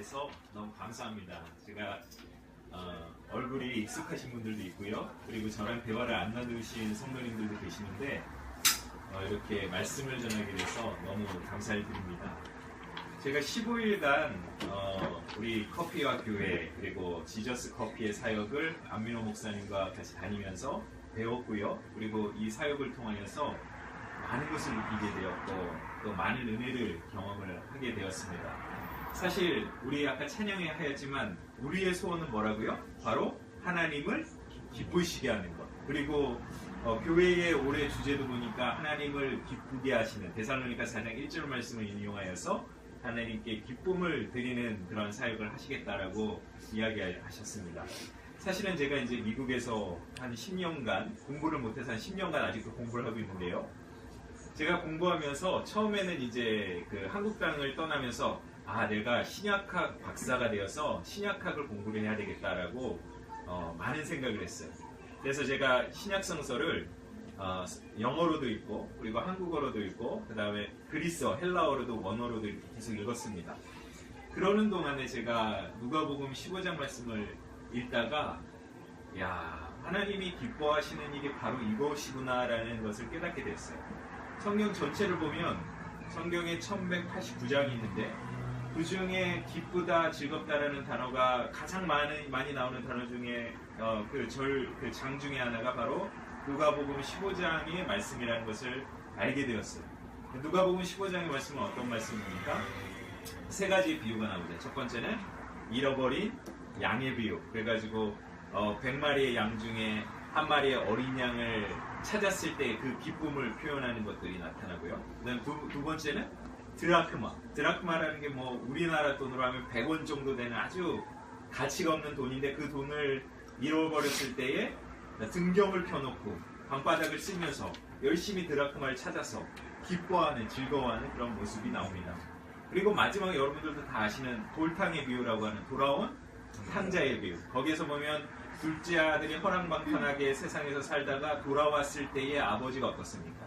해서 너무 감사합니다. 제가 얼굴이 익숙하신 분들도 있고요. 그리고 저랑 대화를 안 나누신 성도님들도 계시는데 이렇게 말씀을 전하게 돼서 너무 감사를 드립니다. 제가 15일간 우리 커피와 교회 그리고 지저스 커피의 사역을 안민호 목사님과 같이 다니면서 배웠고요. 그리고 이 사역을 통하여서 많은 것을 느끼게 되었고 또 많은 은혜를 경험을 하게 되었습니다. 사실 우리 아까 찬양에 하였지만 우리의 소원은 뭐라고요? 바로 하나님을 기쁘시게 하는 것. 그리고 교회의 올해 주제도 보니까 하나님을 기쁘게 하시는 데살로니가 4장 1절 말씀을 인용하여서 하나님께 기쁨을 드리는 그런 사역을 하시겠다라고 이야기하셨습니다. 사실은 제가 이제 미국에서 한 10년간 공부를 못해서 한 10년간 아직도 공부를 하고 있는데요. 제가 공부하면서 처음에는 이제 그 한국 땅을 떠나면서 내가 신약학 박사가 되어서 신약학을 공부를 해야 되겠다라고 많은 생각을 했어요. 그래서 제가 신약성서를 영어로도 읽고 그리고 한국어로도 읽고 그 다음에 그리스어, 헬라어로도 원어로도 계속 읽었습니다. 그러는 동안에 제가 누가복음 15장 말씀을 읽다가 하나님이 기뻐하시는 일이 바로 이것이구나라는 것을 깨닫게 됐어요. 성경 전체를 보면 성경에 1189장이 있는데 그 중에 기쁘다, 즐겁다라는 단어가 가장 많이 나오는 단어 중에 그 장 중에 하나가 바로 누가복음 15장의 말씀이라는 것을 알게 되었어요. 누가복음 15장의 말씀은 어떤 말씀입니까? 세 가지 비유가 나오죠. 첫 번째는 잃어버린 양의 비유. 그래가지고 100마리의 양 중에 한 마리의 어린 양을 찾았을 때 그 기쁨을 표현하는 것들이 나타나고요. 그다음 두 번째는 드라크마라는 게 뭐 우리나라 돈으로 하면 100원 정도 되는 아주 가치가 없는 돈인데 그 돈을 잃어버렸을 때에 등경을 펴놓고 방바닥을 쓰면서 열심히 드라크마를 찾아서 기뻐하는, 즐거워하는 그런 모습이 나옵니다. 그리고 마지막에 여러분들도 다 아시는 돌탕의 비유라고 하는 돌아온 탕자의 비유. 거기에서 보면 둘째 아들이 허랑방탕하게 세상에서 살다가 돌아왔을 때의 아버지가 어떻습니까?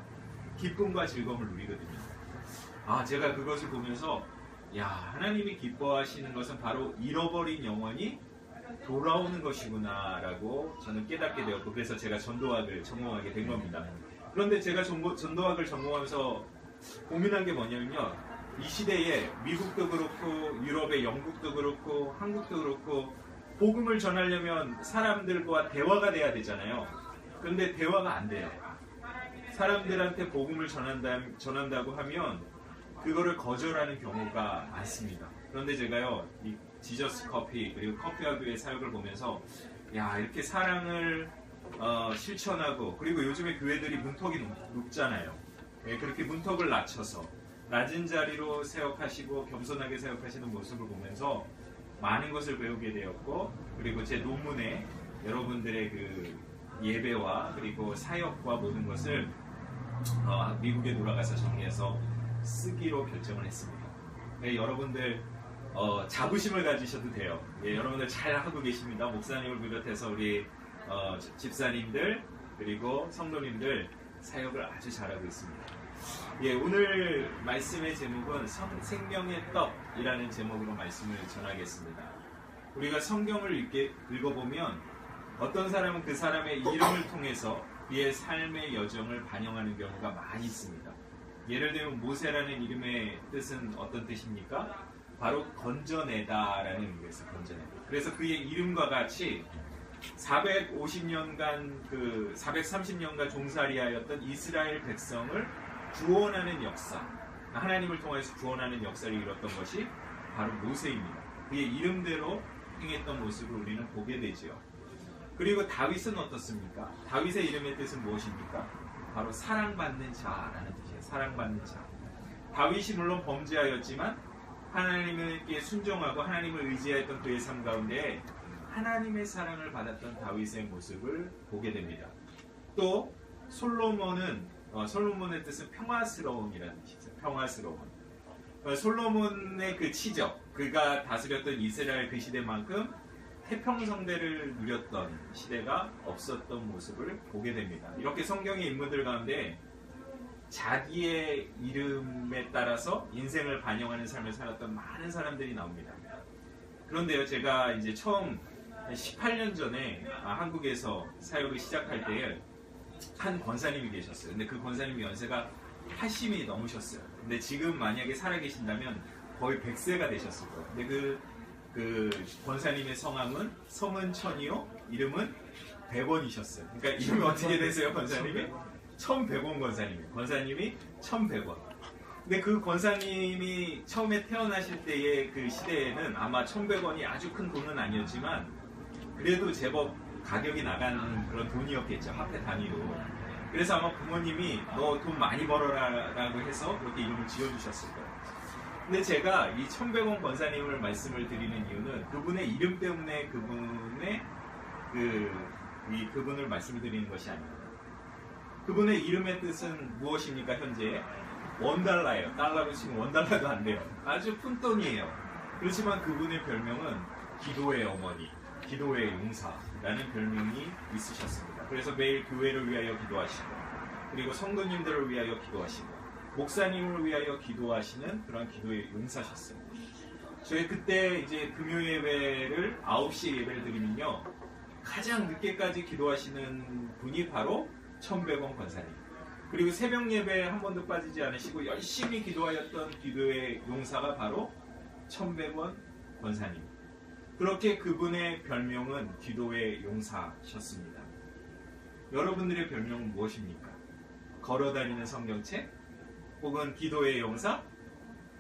기쁨과 즐거움을 누리거든요. 제가 그것을 보면서 하나님이 기뻐하시는 것은 바로 잃어버린 영혼이 돌아오는 것이구나 라고 저는 깨닫게 되었고 그래서 제가 전도학을 전공하게 된 겁니다. 그런데 제가 전도학을 전공하면서 고민한 게 뭐냐면요. 이 시대에 미국도 그렇고 유럽의 영국도 그렇고 한국도 그렇고 복음을 전하려면 사람들과 대화가 돼야 되잖아요. 그런데 대화가 안 돼요. 사람들한테 복음을 전한다고 하면 그거를 거절하는 경우가 많습니다. 그런데 제가요, 이 지저스 커피 그리고 커피와 교회 사역을 보면서 이렇게 사랑을 실천하고 그리고 요즘에 교회들이 문턱이 높잖아요. 그렇게 문턱을 낮춰서 낮은 자리로 사역하시고 겸손하게 사역하시는 모습을 보면서 많은 것을 배우게 되었고 그리고 제 논문에 여러분들의 그 예배와 그리고 사역과 모든 것을 미국에 돌아가서 정리해서 쓰기로 결정을 했습니다. 여러분들 자부심을 가지셔도 돼요. 여러분들 잘 하고 계십니다. 목사님을 비롯해서 우리 집사님들 그리고 성도님들 사역을 아주 잘하고 있습니다. 오늘 말씀의 제목은 생명의 떡이라는 제목으로 말씀을 전하겠습니다. 우리가 성경을 읽어보면 어떤 사람은 그 사람의 이름을 통해서 그의 삶의 여정을 반영하는 경우가 많이 있습니다. 예를 들면 모세라는 이름의 뜻은 어떤 뜻입니까? 바로 건져내다라는 의미가 있어요. 건져내다. 그래서 그의 이름과 같이 430년간 종살이하였던 이스라엘 백성을 구원하는 역사, 하나님을 통해서 구원하는 역사를 이뤘던 것이 바로 모세입니다. 그의 이름대로 행했던 모습을 우리는 보게 되지요. 그리고 다윗은 어떻습니까? 다윗의 이름의 뜻은 무엇입니까? 바로 사랑받는 자라는 뜻이에요. 사랑받는 자. 다윗이 물론 범죄하였지만 하나님께 순종하고 하나님을 의지했던 그의 삶 가운데 하나님의 사랑을 받았던 다윗의 모습을 보게 됩니다. 또 솔로몬의 뜻은 평화스러움이라는 뜻이죠. 평화스러움. 솔로몬의 그 치적, 그가 다스렸던 이스라엘 그 시대만큼 태평성대를 누렸던 시대가 없었던 모습을 보게 됩니다. 이렇게 성경의 인물들 가운데 자기의 이름에 따라서 인생을 반영하는 삶을 살았던 많은 사람들이 나옵니다. 그런데요, 제가 이제 처음 18년 전에 한국에서 사역을 시작할 때에 한 권사님이 계셨어요. 근데 그 권사님이 연세가 80이 넘으셨어요. 근데 지금 만약에 살아계신다면 거의 100세가 되셨을 거예요. 근데 그 권사님의 성함은 성은천이요, 이름은 백원이셨어요. 그러니까 이름이 어떻게 되세요, 권사님이? 1100원 권사님이에요. 권사님이 1100원. 근데 그 권사님이 처음에 태어나실 때의 그 시대에는 아마 1100원이 아주 큰 돈은 아니었지만 그래도 제법 가격이 나가는 그런 돈이었겠죠, 화폐 단위로. 그래서 아마 부모님이 너 돈 많이 벌어라 라고 해서 그렇게 이름을 지어주셨을 거예요. 근데 제가 이 1100원 권사님을 말씀을 드리는 이유는 그분의 이름 때문에 그분을 말씀을 드리는 것이 아닙니다. 그분의 이름의 뜻은 무엇입니까? 현재 $1예요. 달러로 치면 $1도 안 돼요. 아주 푼돈이에요. 그렇지만 그분의 별명은 기도의 어머니, 기도의 용사라는 별명이 있으셨습니다. 그래서 매일 교회를 위하여 기도하시고, 그리고 성도님들을 위하여 기도하시고, 목사님을 위하여 기도하시는 그런 기도의 용사셨어요. 저희 그때 이제 금요 예배를 9시에 예배를 드리면요, 가장 늦게까지 기도하시는 분이 바로 1100원 권사님. 그리고 새벽 예배에 한 번도 빠지지 않으시고 열심히 기도하였던 기도의 용사가 바로 1100원 권사님. 그렇게 그분의 별명은 기도의 용사셨습니다. 여러분들의 별명은 무엇입니까? 걸어다니는 성경책? 혹은 기도의 용사?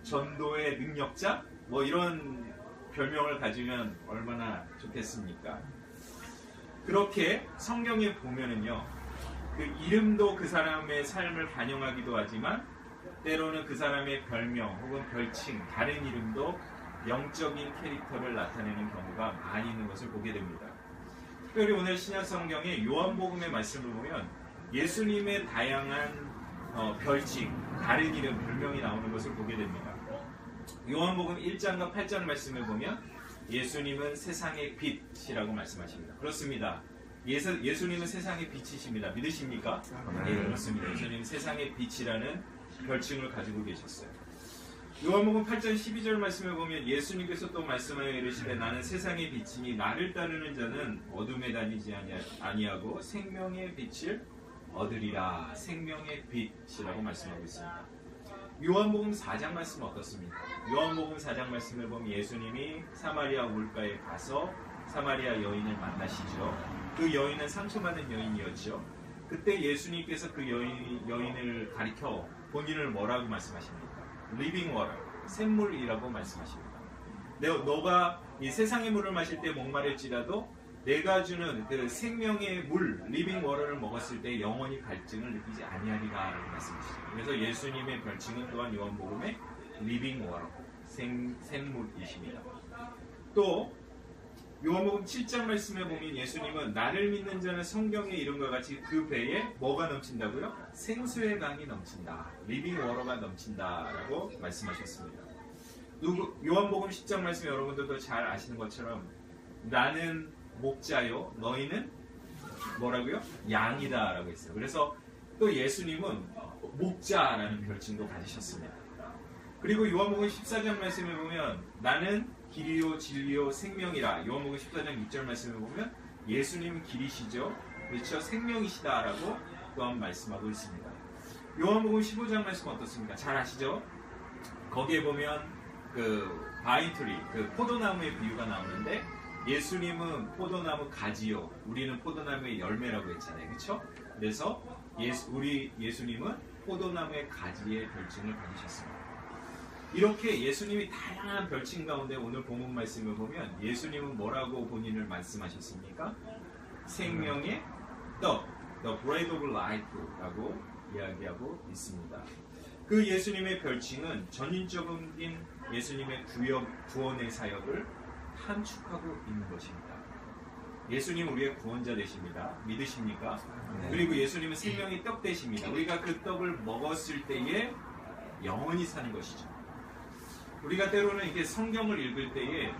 전도의 능력자? 뭐 이런 별명을 가지면 얼마나 좋겠습니까? 그렇게 성경에 보면은요, 그 이름도 그 사람의 삶을 반영하기도 하지만 때로는 그 사람의 별명 혹은 별칭, 다른 이름도 영적인 캐릭터를 나타내는 경우가 많이 있는 것을 보게 됩니다. 특별히 오늘 신약 성경의 요한복음의 말씀을 보면 예수님의 다양한 별칭, 다른 이름, 별명이 나오는 것을 보게 됩니다. 요한복음 1장과 8장 말씀을 보면 예수님은 세상의 빛이라고 말씀하십니다. 그렇습니다. 예수님은 세상의 빛이십니다. 믿으십니까? 네, 그렇습니다. 예수님은 세상의 빛이라는 별칭을 가지고 계셨어요. 요한복음 8장 12절 말씀을 보면 예수님께서 또 말씀하여 이르시되 나는 세상의 빛이니 나를 따르는 자는 어둠에 다니지 아니하고 생명의 빛을 얻으리라. 생명의 빛이라고 말씀하고 있습니다. 요한복음 4장 말씀 어떻습니까? 요한복음 4장 말씀을 보면 예수님이 사마리아 물가에 가서 사마리아 여인을 만나시죠. 그 여인은 상처받은 여인이었죠. 그때 예수님께서 그 여인을 가리켜 본인을 뭐라고 말씀하십니까? Living water, 샘물이라고 말씀하십니다. 너가 이 세상의 물을 마실 때 목마를지라도 내가 주는 그 생명의 물, Living water를 먹었을 때 영원히 갈증을 느끼지 아니하리라 라고 말씀하시죠. 그래서 예수님의 별칭은 또한 요한복음의 Living water, 생물이십니다. 또 요한복음 7장 말씀에 보면 예수님은 나를 믿는 자는 성경의 이름과 같이 그 배에 뭐가 넘친다고요? 생수의 강이 넘친다. 리빙 워터가 넘친다라고 말씀하셨습니다. 요한복음 10장 말씀 여러분들도 잘 아시는 것처럼 나는 목자요 너희는 뭐라고요? 양이다라고 했어요. 그래서 또 예수님은 목자라는 별칭도 가지셨습니다. 그리고 요한복음 14장 말씀에 보면 나는 길이요 진리요 생명이라. 요한복음 14장 6절 말씀을 보면 예수님은 길이시죠. 그렇죠? 생명이시다라고 또한 말씀하고 있습니다. 요한복음 15장 말씀 어떻습니까? 잘 아시죠? 거기에 보면 그 바인트리, 그 포도나무의 비유가 나오는데 예수님은 포도나무 가지요. 우리는 포도나무의 열매라고 했잖아요. 그렇죠? 그래서 우리 예수님은 포도나무의 가지의 별칭을 가지셨습니다. 이렇게 예수님이 다양한 별칭 가운데 오늘 본문 말씀을 보면 예수님은 뭐라고 본인을 말씀하셨습니까? 생명의 떡, the bread of life라고 이야기하고 있습니다. 그 예수님의 별칭은 전인적인 예수님의 구원의 사역을 함축하고 있는 것입니다. 예수님 우리의 구원자 되십니다. 믿으십니까? 네. 그리고 예수님은 생명의 떡 되십니다. 우리가 그 떡을 먹었을 때에 영원히 사는 것이죠. 우리가 때로는 이렇게 성경을 읽을 때에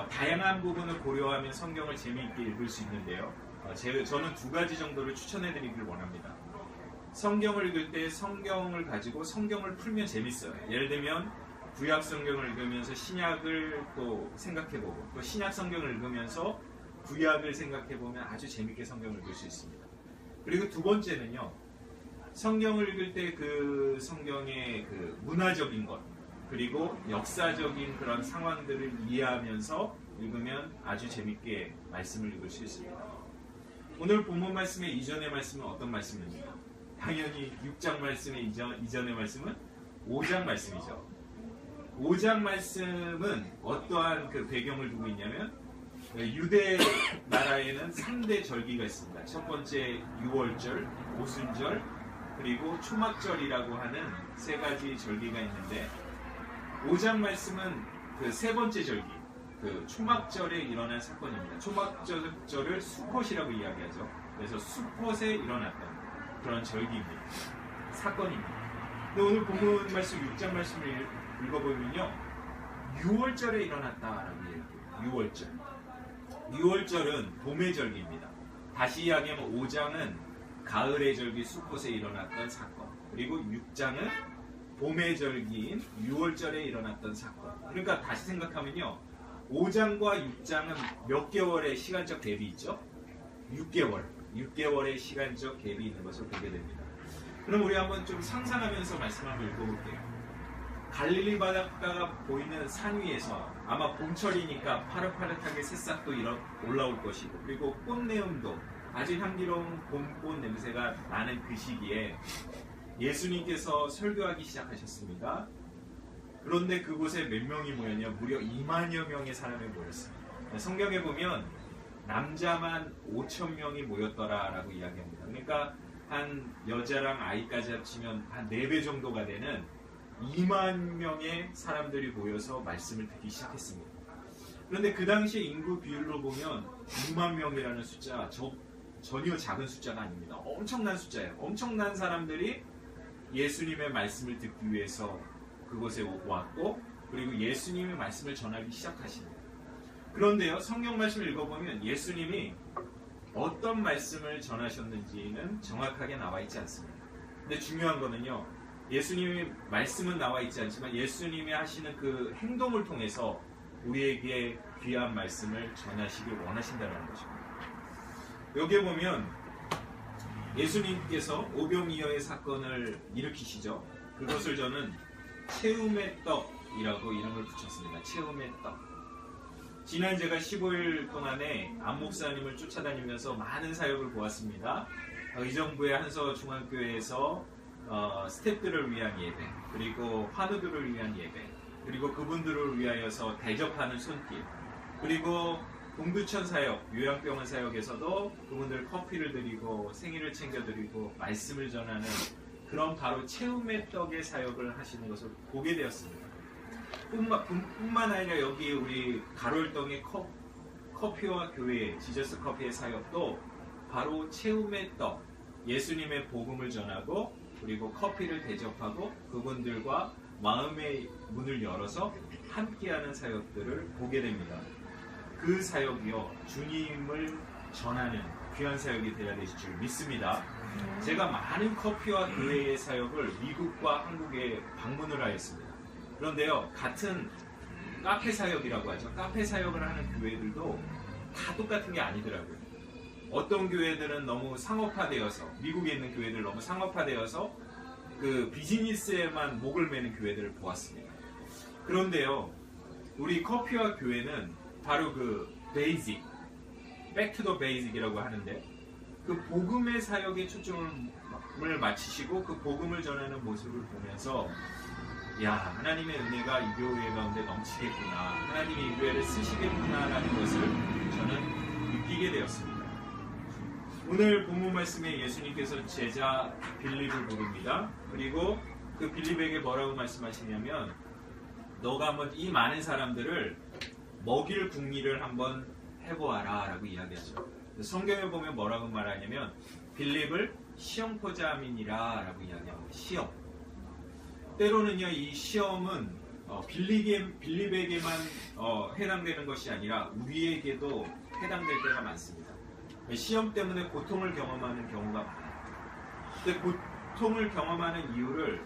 다양한 부분을 고려하면 성경을 재미있게 읽을 수 있는데요. 저는 두 가지 정도를 추천해드리길 원합니다. 성경을 읽을 때 성경을 가지고 성경을 풀면 재밌어요. 예를 들면 구약 성경을 읽으면서 신약을 또 생각해보고 또 신약 성경을 읽으면서 구약을 생각해보면 아주 재밌게 성경을 읽을 수 있습니다. 그리고 두 번째는요, 성경을 읽을 때 그 성경의 그 문화적인 것 그리고 역사적인 그런 상황들을 이해하면서 읽으면 아주 재밌게 말씀을 읽을 수 있습니다. 오늘 본문 말씀의 이전의 말씀은 어떤 말씀입니까? 당연히 6장 말씀의 이전의 말씀은 5장 말씀이죠. 5장 말씀은 어떠한 그 배경을 두고 있냐면 유대 나라에는 3대 절기가 있습니다. 첫 번째 6월절, 오순절, 그리고 초막절이라고 하는 세 가지 절기가 있는데 5장 말씀은 그 세 번째 절기, 그 초막절에 일어난 사건입니다. 초막절을 수컷이라고 이야기하죠. 그래서 수컷에 일어났던 그런 절기입니다. 사건입니다. 근데 오늘 본문 말씀 6장 말씀을 읽어보면요, 6월절에 일어났다라고 얘기해요. 6월절은 봄의 절기입니다. 다시 이야기하면 5장은 가을의 절기 수컷에 일어났던 사건, 그리고 6장은 봄의 절기인 6월절에 일어났던 사건. 그러니까 다시 생각하면요, 5장과 6장은 몇 개월의 시간적 갭이 있죠? 6개월의 시간적 갭이 있는 것을 보게 됩니다. 그럼 우리 한번 좀 상상하면서 말씀 한번 읽어볼게요. 갈릴리 바닷가가 보이는 산 위에서 아마 봄철이니까 파릇파릇하게 새싹도 올라올 것이고, 그리고 꽃내음도 아주 향기로운 봄꽃 냄새가 나는 그 시기에 예수님께서 설교하기 시작하셨습니다. 그런데 그곳에 몇 명이 모였냐? 무려 2만여 명의 사람이 모였습니다. 성경에 보면 남자만 5,000명이 모였더라라고 이야기합니다. 그러니까 한 여자랑 아이까지 합치면 한 4배 정도가 되는 2만 명의 사람들이 모여서 말씀을 듣기 시작했습니다. 그런데 그 당시 인구 비율로 보면 6만 명이라는 숫자 전혀 작은 숫자가 아닙니다. 엄청난 숫자예요. 엄청난 사람들이 예수님의 말씀을 듣기 위해서 그곳에 왔고, 그리고 예수님의 말씀을 전하기 시작하십니다. 그런데요, 성경 말씀을 읽어보면 예수님이 어떤 말씀을 전하셨는지는 정확하게 나와 있지 않습니다. 근데 중요한 거는요, 예수님의 말씀은 나와 있지 않지만 예수님이 하시는 그 행동을 통해서 우리에게 귀한 말씀을 전하시길 원하신다는 것입니다. 여기에 보면 예수님께서 오병이어의 사건을 일으키시죠. 그것을 저는 체움의 떡이라고 이름을 붙였습니다. 체움의 떡. 지난 제가 15일 동안에 안 목사님을 쫓아다니면서 많은 사역을 보았습니다. 의정부의 한서 중앙교회에서 스태프들을 위한 예배, 그리고 환우들을 위한 예배, 그리고 그분들을 위하여서 대접하는 손길, 그리고 동두천 사역, 요양병원 사역에서도 그분들 커피를 드리고 생일을 챙겨드리고 말씀을 전하는 그런 바로 체움의 떡의 사역을 하시는 것을 보게 되었습니다. 뿐만 아니라 여기 우리 가롤동의 커피와 교회, 지저스 커피의 사역도 바로 체움의 떡, 예수님의 복음을 전하고 그리고 커피를 대접하고 그분들과 마음의 문을 열어서 함께하는 사역들을 보게 됩니다. 그 사역이요, 주님을 전하는 귀한 사역이 되어야 되실 줄 믿습니다. 제가 많은 커피와 교회의 사역을 미국과 한국에 방문을 하였습니다. 그런데요, 같은 카페 사역이라고 하죠. 카페 사역을 하는 교회들도 다 똑같은 게 아니더라고요. 어떤 교회들은 너무 상업화되어서, 미국에 있는 교회들 너무 상업화되어서 그 비즈니스에만 목을 매는 교회들을 보았습니다. 그런데요, 우리 커피와 교회는 바로 그 베이직, 백투더 베이직이라고 하는데, 그 복음의 사역에 초점을 맞추시고 그 복음을 전하는 모습을 보면서 야, 하나님의 은혜가 이 교회 가운데 넘치겠구나, 하나님이 이 교회를 쓰시겠구나라는 것을 저는 느끼게 되었습니다. 오늘 본문 말씀에 예수님께서 제자 빌립을 부릅니다. 그리고 그 빌립에게 뭐라고 말씀하시냐면, 너가 한번 이 많은 사람들을 먹일 궁리를 한번 해보아라 라고 이야기하죠. 성경에 보면 뭐라고 말하냐면 빌립을 시험포자민이라 라고 이야기합니다. 시험. 때로는요, 이 시험은 빌립에게만 해당되는 것이 아니라 우리에게도 해당될 때가 많습니다. 시험 때문에 고통을 경험하는 경우가 많아요. 근데 고통을 경험하는 이유를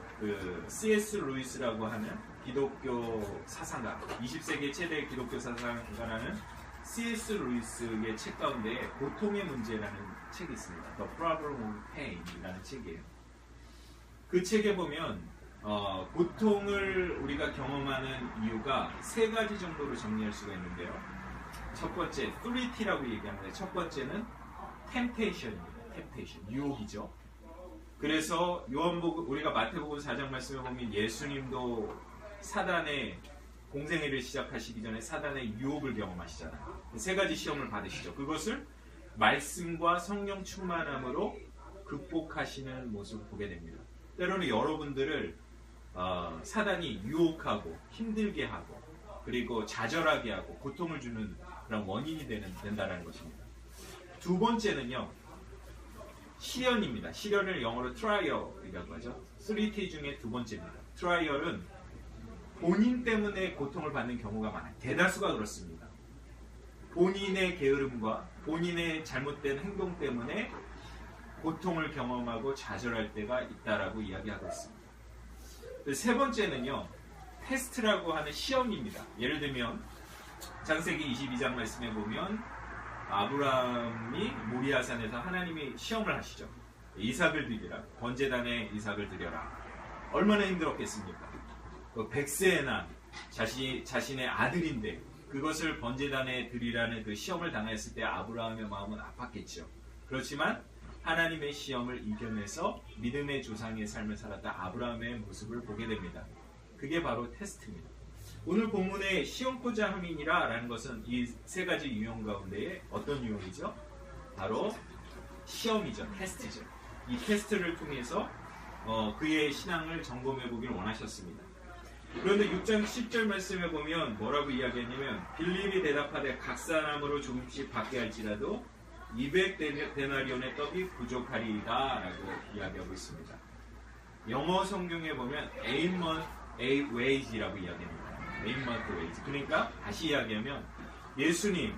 C.S. 루이스라고 하는 기독교 사상가, 20세기 최대 기독교 사상가라는 C.S. 루이스의 책 가운데 고통의 문제라는 책이 있습니다. The Problem of Pain이라는 책이에요. 그 책에 보면 고통을 우리가 경험하는 이유가 세 가지 정도로 정리할 수가 있는데요. 첫 번째, 3T라고 얘기하는데 첫 번째는 temptation입니다. temptation, 유혹이죠. 그래서 우리가 마태복음 4장 말씀에 보면 예수님도 사단의 공생애를 시작하시기 전에 사단의 유혹을 경험하시잖아요. 세 가지 시험을 받으시죠. 그것을 말씀과 성령 충만함으로 극복하시는 모습을 보게 됩니다. 때로는 여러분들을 사단이 유혹하고 힘들게 하고 그리고 좌절하게 하고 고통을 주는 그런 원인이 된다는 것입니다. 두 번째는요, 시련입니다. 시련을 영어로 trial이라고 하죠. 3T 중에 두 번째입니다. trial은 본인 때문에 고통을 받는 경우가 많아요. 대다수가 그렇습니다. 본인의 게으름과 본인의 잘못된 행동 때문에 고통을 경험하고 좌절할 때가 있다라고 이야기하고 있습니다. 세 번째는요, 테스트라고 하는 시험입니다. 예를 들면 창세기 22장 말씀에 보면 아브라함이 모리아산에서 하나님이 시험을 하시죠. 이삭을 드리라, 번제단에 이삭을 드려라. 얼마나 힘들었겠습니까? 그 백세의 난, 자신의 아들인데 그것을 번제단에 드리라는 그 시험을 당했을 때 아브라함의 마음은 아팠겠죠. 그렇지만 하나님의 시험을 이겨내서 믿음의 조상의 삶을 살았다 아브라함의 모습을 보게 됩니다. 그게 바로 테스트입니다. 오늘 본문의 시험코자 함이니라 라는 것은 이 세 가지 유형 가운데에 어떤 유형이죠? 바로 시험이죠. 테스트죠. 이 테스트를 통해서 그의 신앙을 점검해 보길 원하셨습니다. 그런데 6장 10절 말씀에 보면 뭐라고 이야기했냐면 빌립이 대답하되 각 사람으로 조금씩 받게 할지라도 200데나리온의 떡이 부족하리이다 라고 이야기하고 있습니다. 영어 성경에 보면 a wage라고 이야기합니다. a wage. 그러니까 다시 이야기하면 예수님,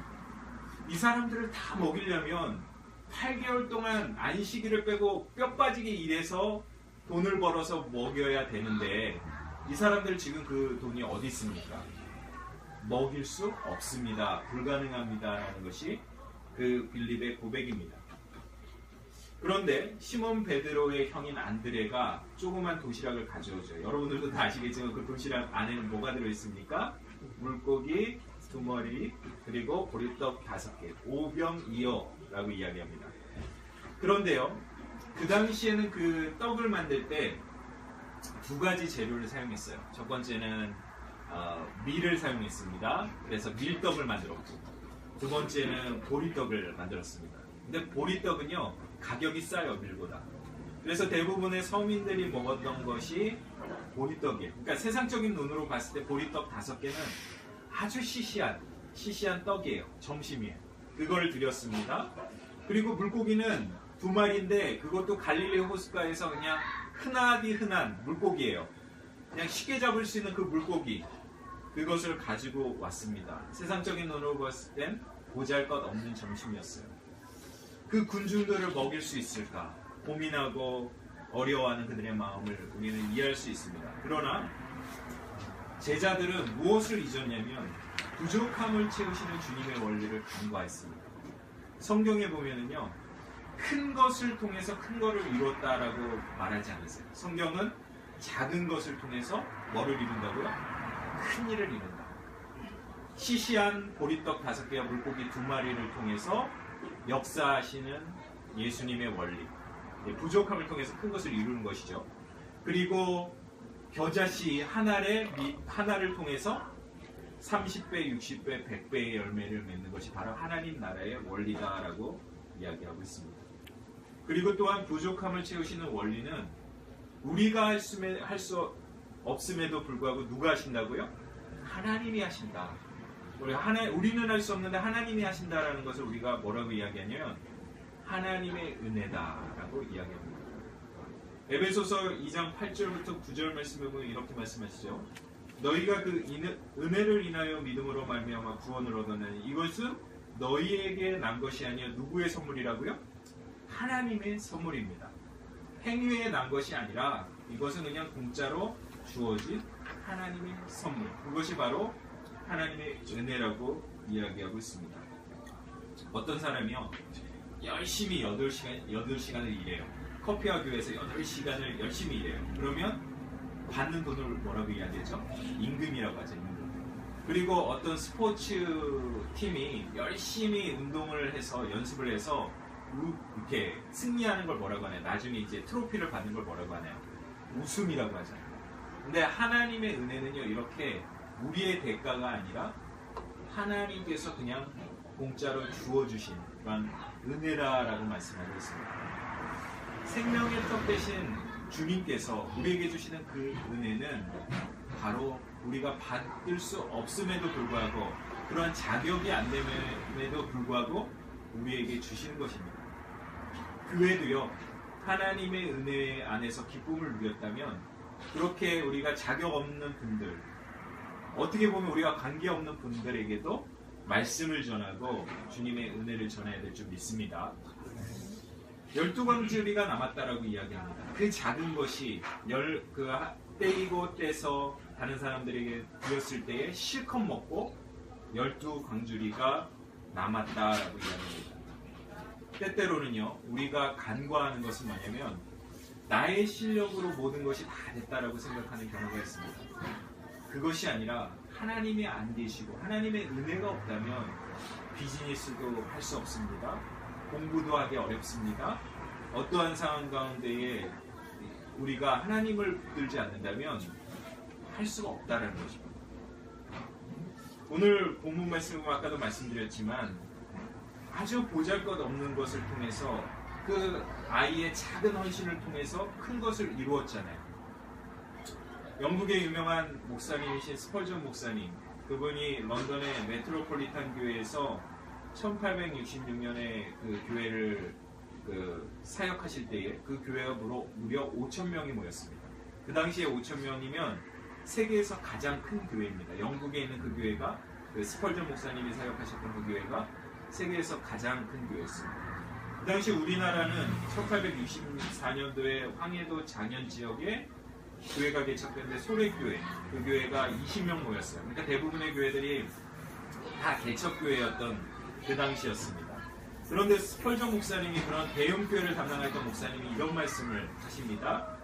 이 사람들을 다 먹이려면 8개월 동안 안식일을 빼고 뼈 빠지게 일해서 돈을 벌어서 먹여야 되는데 이 사람들 지금 그 돈이 어디 있습니까? 먹일 수 없습니다. 불가능합니다. 라는 것이 그 빌립의 고백입니다. 그런데 시몬 베드로의 형인 안드레가 조그만 도시락을 가져오죠. 여러분들도 다 아시겠지만 그 도시락 안에는 뭐가 들어있습니까? 물고기 2마리 그리고 보리떡 5개, 5병2어라고 이야기합니다. 그런데요, 그 당시에는 그 떡을 만들 때 두 가지 재료를 사용했어요. 첫 번째는 밀을 사용했습니다. 그래서 밀떡을 만들었고, 두 번째는 보리떡을 만들었습니다. 근데 보리떡은요, 가격이 싸요, 밀보다. 그래서 대부분의 서민들이 먹었던 것이 보리떡이에요. 그러니까 세상적인 눈으로 봤을 때 보리떡 5개는 아주 시시한 떡이에요. 점심이에요. 그걸 드렸습니다. 그리고 물고기는 2마리인데 그것도 갈릴리 호숫가에서 그냥 흔한 물고기예요. 그냥 쉽게 잡을 수 있는 그 물고기, 그것을 가지고 왔습니다. 세상적인 눈으로 봤을 땐 보잘것없는 점심이었어요. 그 군중들을 먹일 수 있을까 고민하고 어려워하는 그들의 마음을 우리는 이해할 수 있습니다. 그러나 제자들은 무엇을 잊었냐면 부족함을 채우시는 주님의 원리를 간과했습니다. 성경에 보면은요, 큰 것을 통해서 큰 것을 이뤘다라고 말하지 않으세요. 성경은 작은 것을 통해서 뭐를 이룬다고요? 큰 일을 이룬다. 시시한 보리떡 5개와 물고기 2마리를 통해서 역사하시는 예수님의 원리, 부족함을 통해서 큰 것을 이루는 것이죠. 그리고 겨자씨 하나를 통해서 30배, 60배, 100배의 열매를 맺는 것이 바로 하나님 나라의 원리다라고 이야기하고 있습니다. 그리고 또한 부족함을 채우시는 원리는 우리가 할 수 없음에도 불구하고 누가 하신다고요? 하나님이 하신다. 우리는 할 수 없는데 하나님이 하신다라는 것을 우리가 뭐라고 이야기하냐면 하나님의 은혜다라고 이야기합니다. 에베소서 2장 8절부터 9절 말씀에 보면 이렇게 말씀하시죠. 너희가 그 은혜를 인하여 믿음으로 말미암아 구원을 얻었나니 이것은 너희에게 난 것이 아니요 누구의 선물이라고요? 하나님의 선물입니다. 행위에 난 것이 아니라 이것은 그냥 공짜로 주어진 하나님의 선물, 그것이 바로 하나님의 은혜라고 이야기하고 있습니다. 어떤 사람이요 열심히 8시간을 일해요. 커피와 교회에서 8시간을 열심히 일해요. 그러면 받는 돈을 뭐라고 이야기하죠? 임금이라고 하죠. 임금. 그리고 어떤 스포츠 팀이 열심히 운동을 해서 연습을 해서 이렇게 승리하는 걸 뭐라고 하나요? 나중에 이제 트로피를 받는 걸 뭐라고 하나요? 우승이라고 하잖아요. 근데 하나님의 은혜는요, 이렇게 우리의 대가가 아니라 하나님께서 그냥 공짜로 주어주신 그런 은혜라라고 말씀하고 있습니다. 생명의 떡 대신 주님께서 우리에게 주시는 그 은혜는 바로 우리가 받을 수 없음에도 불구하고 그러한 자격이 안 됨에도 불구하고 우리에게 주시는 것입니다. 그 외에도요, 하나님의 은혜 안에서 기쁨을 누렸다면 그렇게 우리가 자격 없는 분들, 어떻게 보면 우리가 관계없는 분들에게도 말씀을 전하고 주님의 은혜를 전해야 될 줄 믿습니다. 12광주리가 남았다라고 이야기합니다. 그 작은 것이 떼이고 떼서 다른 사람들에게 드렸을 때에 실컷 먹고 12광주리가 남았다라고 이야기합니다. 때때로는요, 우리가 간과하는 것은 뭐냐면 나의 실력으로 모든 것이 다 됐다라고 생각하는 경우가 있습니다. 그것이 아니라 하나님이 안 계시고 하나님의 은혜가 없다면 비즈니스도 할 수 없습니다. 공부도 하기 어렵습니다. 어떠한 상황 가운데에 우리가 하나님을 붙들지 않는다면 할 수가 없다는 것입니다. 오늘 본문 말씀은 아까도 말씀드렸지만 아주 보잘것없는 것을 통해서 그 아이의 작은 헌신을 통해서 큰 것을 이루었잖아요. 영국의 유명한 목사님이신 스펄전 목사님, 그분이 런던의 메트로폴리탄 교회에서 1866년에 그 교회를 사역하실 때에 그 교회가 무려 5,000명이 모였습니다. 그 당시에 5,000명이면 세계에서 가장 큰 교회입니다. 영국에 있는 그 교회가, 그 스펄전 목사님이 사역하셨던 그 교회가 세계에서 가장 큰 교회였습니다. 그 당시 우리나라는 1864년도에 황해도 장현 지역에 교회가 개척됐는데 소래교회, 그 교회가 20명 모였어요. 그러니까 대부분의 교회들이 다 개척교회였던 그 당시였습니다. 그런데 스펄전 목사님이 그런 대형 교회를 담당했던 목사님이 이런 말씀을 하십니다.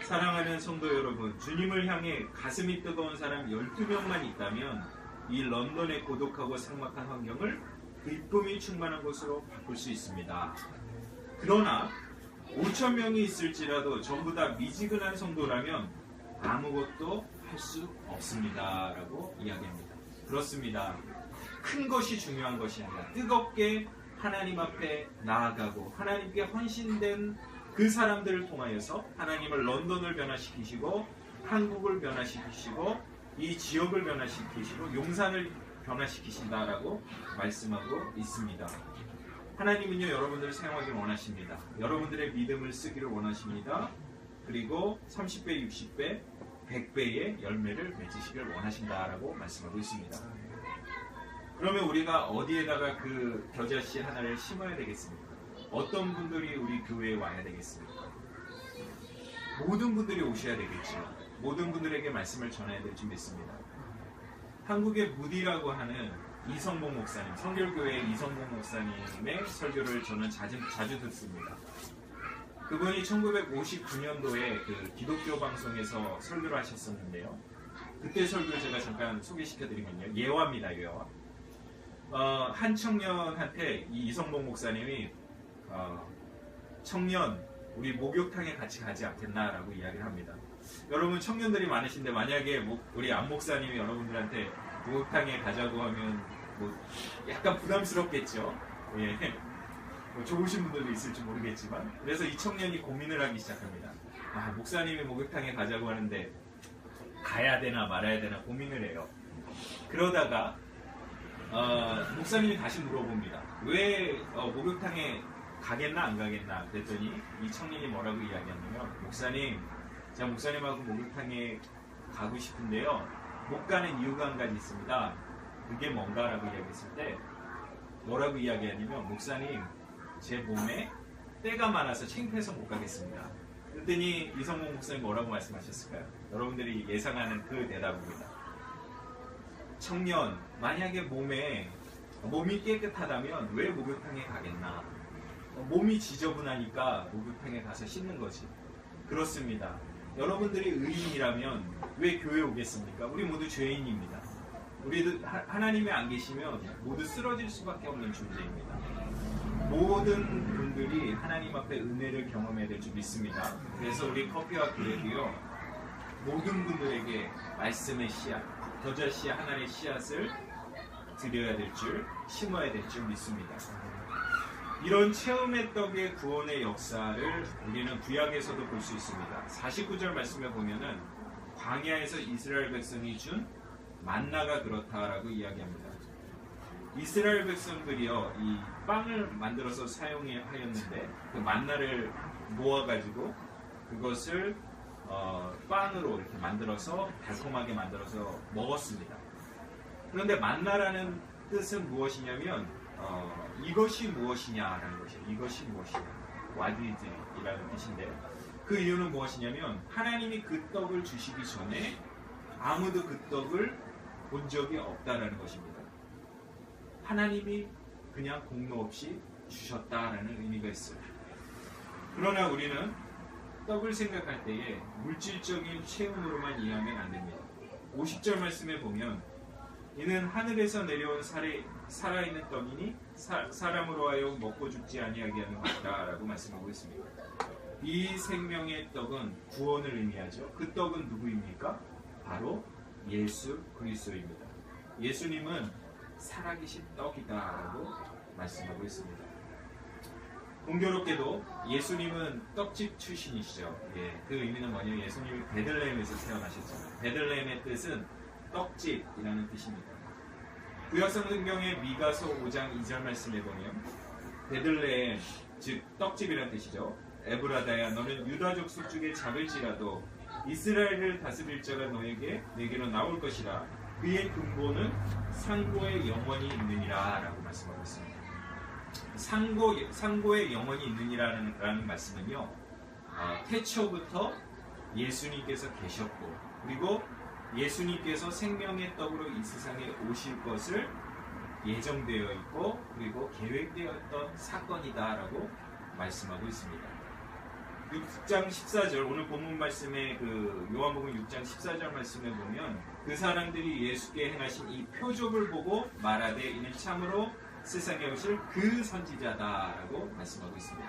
사랑하는 성도 여러분, 주님을 향해 가슴이 뜨거운 사람 12명만 있다면 이 런던의 고독하고 삭막한 환경을 기쁨이 충만한 곳으로 바꿀 수 있습니다. 그러나 5,000명이 있을지라도 전부 다 미지근한 성도라면 아무것도 할 수 없습니다. 라고 이야기합니다. 그렇습니다. 큰 것이 중요한 것이 아니라 뜨겁게 하나님 앞에 나아가고 하나님께 헌신된 그 사람들을 통하여서 하나님을 런던을 변화시키시고 한국을 변화시키시고 이 지역을 변화시키시고 용산을 변화시키신다라고 말씀하고 있습니다. 하나님은요, 여러분들을 사용하길 원하십니다. 여러분들의 믿음을 쓰기를 원하십니다. 그리고 30배, 60배, 100배의 열매를 맺으시길 원하신다라고 말씀하고 있습니다. 그러면 우리가 어디에다가 그 겨자씨 하나를 심어야 되겠습니까? 어떤 분들이 우리 교회에 와야 되겠습니까? 모든 분들이 오셔야 되겠죠. 모든 분들에게 말씀을 전해야 될 줄 믿습니다. 한국의 무디라고 하는 이성봉 목사님, 성결교회의 이성봉 목사님의 설교를 저는 자주 듣습니다. 그분이 1959년도에 그 기독교 방송에서 설교를 하셨었는데요. 그때 설교를 제가 잠깐 소개시켜드리면요. 예화입니다. 예화. 한 청년한테 이 이성봉 목사님이 청년, 우리 목욕탕에 같이 가지 않겠나라고 이야기를 합니다. 여러분 청년들이 많으신데 만약에 우리 안 목사님이 여러분들한테 목욕탕에 가자고 하면 약간 부담스럽겠죠. 예. 좋으신 분들도 있을지 모르겠지만, 그래서 이 청년이 고민을 하기 시작합니다. 목사님이 목욕탕에 가자고 하는데 가야 되나 말아야 되나 고민을 해요. 그러다가 목사님이 다시 물어봅니다. 왜 목욕탕에 가겠나 안 가겠나 그랬더니 이 청년이 뭐라고 이야기하냐면, 목사님, 제가 목사님하고 목욕탕에 가고 싶은데요, 못 가는 이유가 한 가지 있습니다. 그게 뭔가라고 이야기했을 때 뭐라고 이야기하냐면, 목사님, 제 몸에 때가 많아서 창피해서 못 가겠습니다. 그랬더니 이성봉 목사님 뭐라고 말씀하셨을까요? 여러분들이 예상하는 그 대답입니다. 청년, 만약에 몸이 깨끗하다면 왜 목욕탕에 가겠나? 몸이 지저분하니까 목욕탕에 가서 씻는 거지. 그렇습니다. 여러분들이 의인이라면 왜 교회에 오겠습니까? 우리 모두 죄인입니다. 우리도 하나님이 안 계시면 모두 쓰러질 수밖에 없는 존재입니다. 모든 분들이 하나님 앞에 은혜를 경험해야 될 줄 믿습니다. 그래서 우리 커피와 교회도요, 모든 분들에게 말씀의 씨앗, 더자 씨앗, 하나님의 씨앗을 드려야 될 줄, 심어야 될 줄 믿습니다. 이런 체험의 떡의 구원의 역사를 우리는 구약에서도 볼 수 있습니다. 49절 말씀에 보면은 광야에서 이스라엘 백성이 준 만나가 그렇다라고 이야기합니다. 이스라엘 백성들이요, 이 빵을 만들어서 사용하였는데 그 만나를 모아가지고 그것을 빵으로 이렇게 만들어서 달콤하게 만들어서 먹었습니다. 그런데 만나라는 뜻은 무엇이냐면 이것이 무엇이냐라는 것이에요. 이것이 무엇이냐, What is it? 이라는 뜻인데, 그 이유는 무엇이냐면 하나님이 그 떡을 주시기 전에 아무도 그 떡을 본 적이 없다라는 것입니다. 하나님이 그냥 공로 없이 주셨다라는 의미가 있어요. 그러나 우리는 떡을 생각할 때에 물질적인 체험으로만 이해하면 안 됩니다. 50절 말씀에 보면 이는 하늘에서 내려온 살아있는 떡이니 사람으로 하여 먹고 죽지 아니하게 하는 것이다 라고 말씀하고 있습니다. 이 생명의 떡은 구원을 의미하죠. 그 떡은 누구입니까? 바로 예수 그리스도입니다. 예수님은 살아계신 떡이다 라고 말씀하고 있습니다. 공교롭게도 예수님은 떡집 출신이시죠. 그 의미는 뭐냐면 예수님이 베들레헴에서 태어나셨잖아요. 베들레헴의 뜻은 떡집이라는 뜻입니다. 구약성경의 미가서 5장 2절 말씀에 보면 베들레헴, 즉 떡집이라는 뜻이죠. 에브라다야, 너는 유다 족속 중에 작을지라도 이스라엘을 다스릴 자가 내게로 나올 것이라. 그의 근본은 상고에 영원히 있느니라 라고 말씀하고 있습니다. 상고에 영원히 있느니라는 말씀은요, 태초부터 예수님께서 계셨고, 그리고 예수님께서 생명의 떡으로 이 세상에 오실 것을 예정되어 있고, 그리고 계획되었던 사건이다라고 말씀하고 있습니다. 6장 14절, 오늘 본문 말씀에 요한복음 6장 14절 말씀에 보면 그 사람들이 예수께 행하신 이 표적을 보고 말하되 이는 참으로 세상에 오실 그 선지자다라고 말씀하고 있습니다.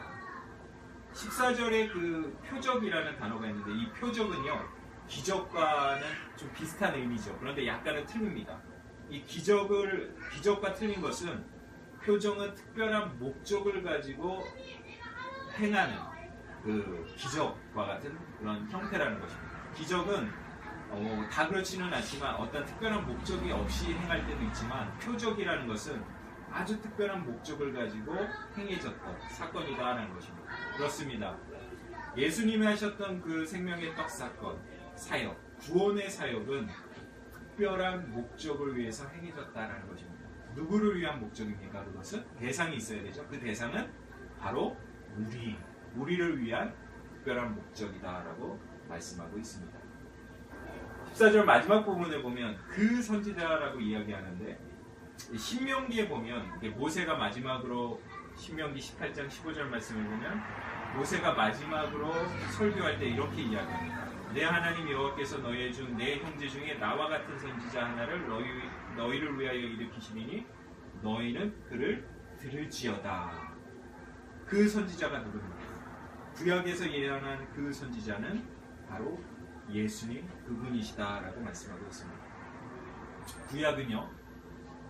14절에 그 표적이라는 단어가 있는데 이 표적은요, 기적과는 좀 비슷한 의미죠. 그런데 약간은 틀립니다. 이 기적과 틀린 것은 표적은 특별한 목적을 가지고 행하는 그 기적과 같은 그런 형태라는 것입니다. 기적은 다 그렇지는 않지만 어떤 특별한 목적이 없이 행할 때도 있지만, 표적이라는 것은 아주 특별한 목적을 가지고 행해졌던 사건이다라는 것입니다. 그렇습니다. 예수님이 하셨던 그 생명의 떡 사건, 사역, 구원의 사역은 특별한 목적을 위해서 행해졌다라는 것입니다. 누구를 위한 목적입니까? 그것은 대상이 있어야 되죠. 그 대상은 바로 우리를 위한 특별한 목적이다라고 말씀하고 있습니다. 14절 마지막 부분에 보면 그 선지자라고 이야기하는데, 신명기에 보면 모세가 마지막으로 신명기 18장 15절 말씀을 보면 모세가 마지막으로 설교할 때 이렇게 이야기합니다. 내 하나님 여호와께서 너희에 준 내 형제 중에 나와 같은 선지자 하나를 너희를 위하여 일으키시니 너희는 그를 들을지어다. 그 선지자가 누굽니까? 구약에서 예언한 그 선지자는 바로 예수님 그분이시다라고 말씀하고 있습니다. 구약은요,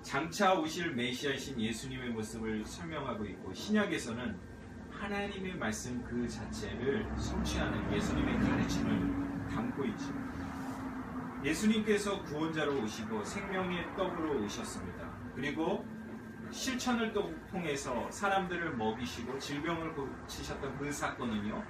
장차 오실 메시아이신 예수님의 모습을 설명하고 있고, 신약에서는 하나님의 말씀 그 자체를 성취하는 예수님의 가르침을 담고 있죠. 예수님께서 구원자로 오시고 생명의 떡으로 오셨습니다. 그리고 실천을 통해서 사람들을 먹이시고 질병을 고치셨던 그 사건은요,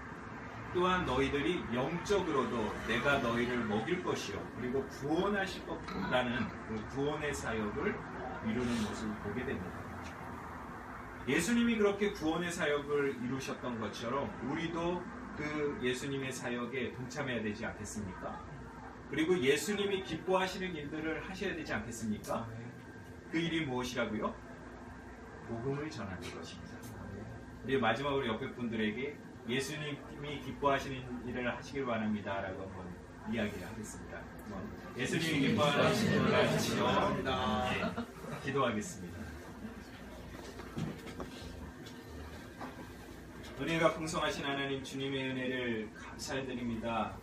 또한 너희들이 영적으로도 내가 너희를 먹일 것이요 그리고 구원하실 것이라는 그 구원의 사역을 이루는 모습을 보게 됩니다. 예수님이 그렇게 구원의 사역을 이루셨던 것처럼 우리도 그 예수님의 사역에 동참해야 되지 않겠습니까? 그리고 예수님이 기뻐하시는 일들을 하셔야 되지 않겠습니까? 그 일이 무엇이라고요? 복음을 전하는 것입니다. 그리고 마지막으로 옆에 분들에게 예수님이 기뻐하시는 일을 하시길 바랍니다 라고 한번 이야기를 하겠습니다. 예수님이 기뻐하시는 일을 하시기를 바랍니다. 네, 기도하겠습니다. 은혜가 풍성하신 하나님 주님의 은혜를 감사드립니다.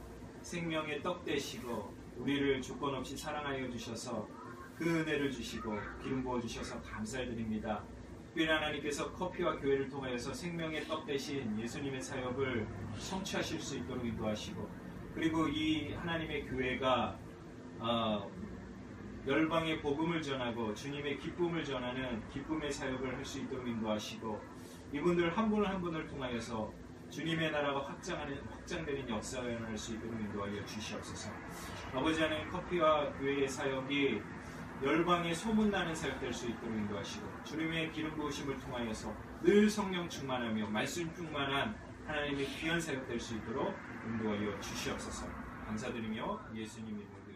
생명의 떡 되시고 우리를 조건 없이 사랑하여 주셔서 그 은혜를 주시고 기름 부어 주셔서 감사드립니다. 특별히 하나님께서 커피와 교회를 통하여서 생명의 떡 되신 예수님의 사역을 성취하실 수 있도록 인도하시고, 그리고 이 하나님의 교회가 열방의 복음을 전하고 주님의 기쁨을 전하는 기쁨의 사역을 할 수 있도록 인도하시고, 이분들 한 분을 한 분을 통하여서 주님의 나라가 확장되는 역사를 일어날 수 있도록 인도하여 주시옵소서. 아버지 하나님, 커피와 교회의 사역이 열방에 소문나는 사역 될 수 있도록 인도하시고, 주님의 기름 부으심을 통하여서 늘 성령 충만하며 말씀 충만한 하나님의 귀한 사역 될 수 있도록 인도하여 주시옵소서. 감사드리며 예수님 이름으로